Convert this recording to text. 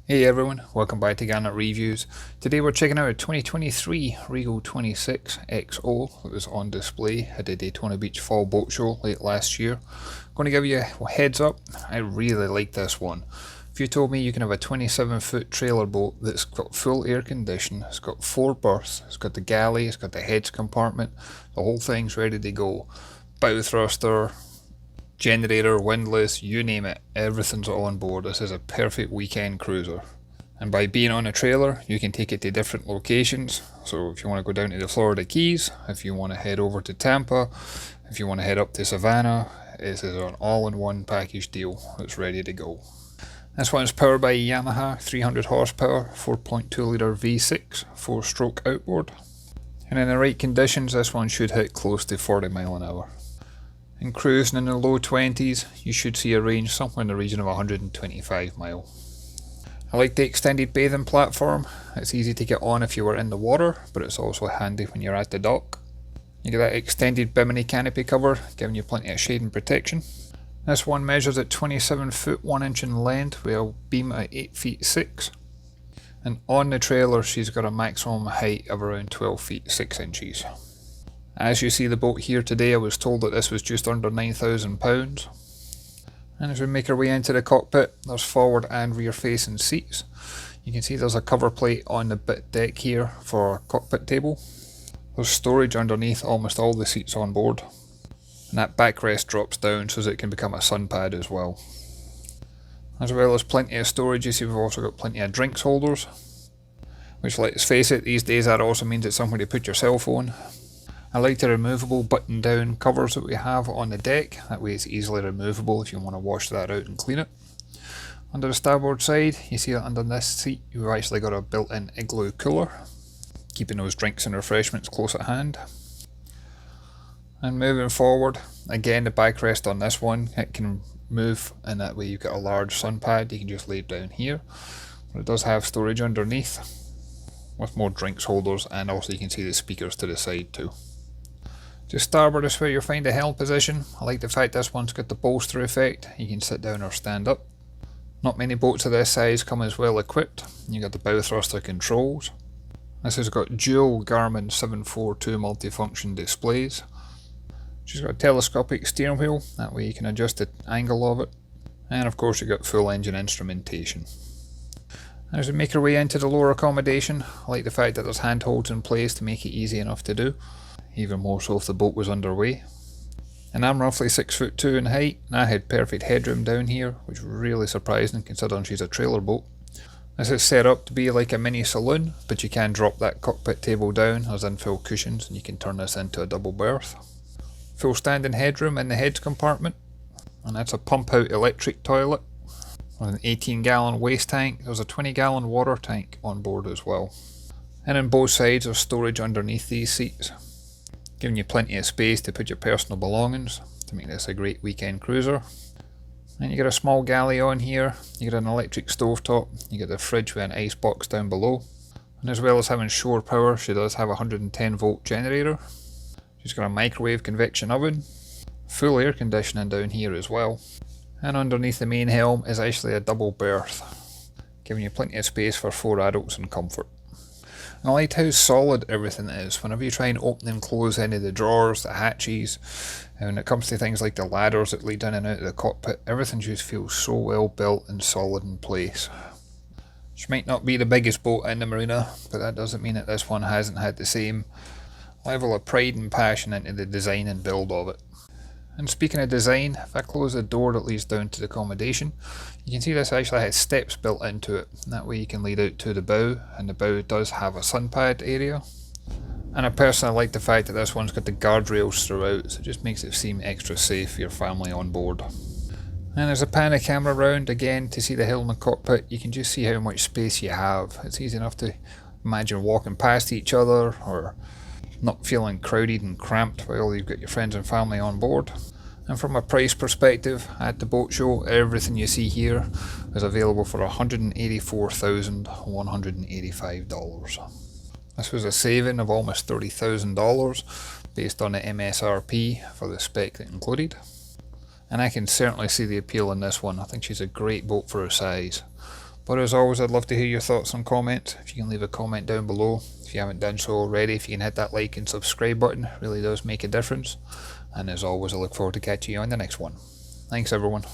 Hey everyone, welcome back to Garnock Reviews. Today we're checking out a 2023 Regal 26 XO that was on display at the Daytona Beach Fall Boat Show late last year. Going to give you a heads up, I really like this one. If you told me you can have a 27-foot trailer boat that's got full air conditioning, it's got 4 berths, it's got the galley, it's got the heads compartment, the whole thing's ready to go. Bow thruster, generator, windlass, you name it, everything's on board. This is a perfect weekend cruiser. And by being on a trailer, you can take it to different locations. So if you want to go down to the Florida Keys, if you want to head over to Tampa, if you want to head up to Savannah, this is an all-in-one package deal that's ready to go. This one's powered by a Yamaha 300 horsepower 4.2 litre V6 4-stroke outboard. And in the right conditions, this one should hit close to 40 mile an hour. And cruising in the low 20s, you should see a range somewhere in the region of 125 mile. I like the extended bathing platform. It's easy to get on if you were in the water, but it's also handy when you're at the dock. You get that extended bimini canopy cover, giving you plenty of shade and protection. This one measures at 27 foot 1 inch in length with a beam at 8 feet 6. And on the trailer she's got a maximum height of around 12 feet 6 inches. As you see the boat here today, I was told that this was just under £9,000. And as we make our way into the cockpit, there's forward and rear facing seats. You can see there's a cover plate on the bit deck here for our cockpit table. There's storage underneath almost all the seats on board. And that backrest drops down so that it can become a Sunpad as well. As well as plenty of storage, you see we've also got plenty of drinks holders. Which, let's face it, these days that also means it's somewhere to put your cell phone. I like the removable button down covers that we have on the deck, that way it's easily removable if you want to wash that out and clean it. Under the starboard side, you see that under this seat you've actually got a built-in igloo cooler, keeping those drinks and refreshments close at hand. And moving forward, again the backrest on this one, it can move and that way you've got a large Sunpad, you can just lay it down here. But it does have storage underneath, with more drinks holders, and also you can see the speakers to the side too. Just starboard is where you'll find the helm position. I like the fact this one's got the bolster effect. You can sit down or stand up. Not many boats of this size come as well equipped. You got the bow thruster controls. This has got dual Garmin 742 multifunction displays. She's got a telescopic steering wheel, that way you can adjust the angle of it. And of course you've got full engine instrumentation. As we make our way into the lower accommodation, I like the fact that there's handholds in place to make it easy enough to do. Even more so if the boat was underway. And I'm roughly 6'2" in height, and I had perfect headroom down here, which was really surprising considering she's a trailer boat. This is set up to be like a mini saloon, but you can drop that cockpit table down. There's infill cushions and you can turn this into a double berth. Full standing headroom in the heads compartment, and that's a pump out electric toilet with an 18-gallon waste tank. There's a 20-gallon water tank on board as well. And on both sides there's storage underneath these seats, giving you plenty of space to put your personal belongings to make this a great weekend cruiser. And you got a small galley on here, you got an electric stovetop, you got the fridge with an ice box down below. And as well as having shore power, she does have a 110 volt generator. She's got a microwave convection oven, full air conditioning down here as well. And underneath the main helm is actually a double berth, giving you plenty of space for 4 adults and comfort. And I liked how solid everything is. Whenever you try and open and close any of the drawers, the hatches, and when it comes to things like the ladders that lead in and out of the cockpit, everything just feels so well built and solid in place. She might not be the biggest boat in the marina, but that doesn't mean that this one hasn't had the same level of pride and passion into the design and build of it. And speaking of design, if I close the door that leads down to the accommodation, you can see this actually has steps built into it. And that way you can lead out to the bow, and the bow does have a Sunpad area. And I personally like the fact that this one's got the guardrails throughout, so it just makes it seem extra safe for your family on board. And there's a pan of camera round again to see the helm and cockpit. You can just see how much space you have. It's easy enough to imagine walking past each other or not feeling crowded and cramped while you've got your friends and family on board. And from a price perspective, at the boat show, everything you see here is available for $184,185. This was a saving of almost $30,000 based on the MSRP for the spec that included. And I can certainly see the appeal in this one. I think she's a great boat for her size. But as always, I'd love to hear your thoughts and comments. If you can leave a comment down below. If you haven't done so already, if you can hit that like and subscribe button, it really does make a difference. And as always, I look forward to catching you on the next one. Thanks everyone.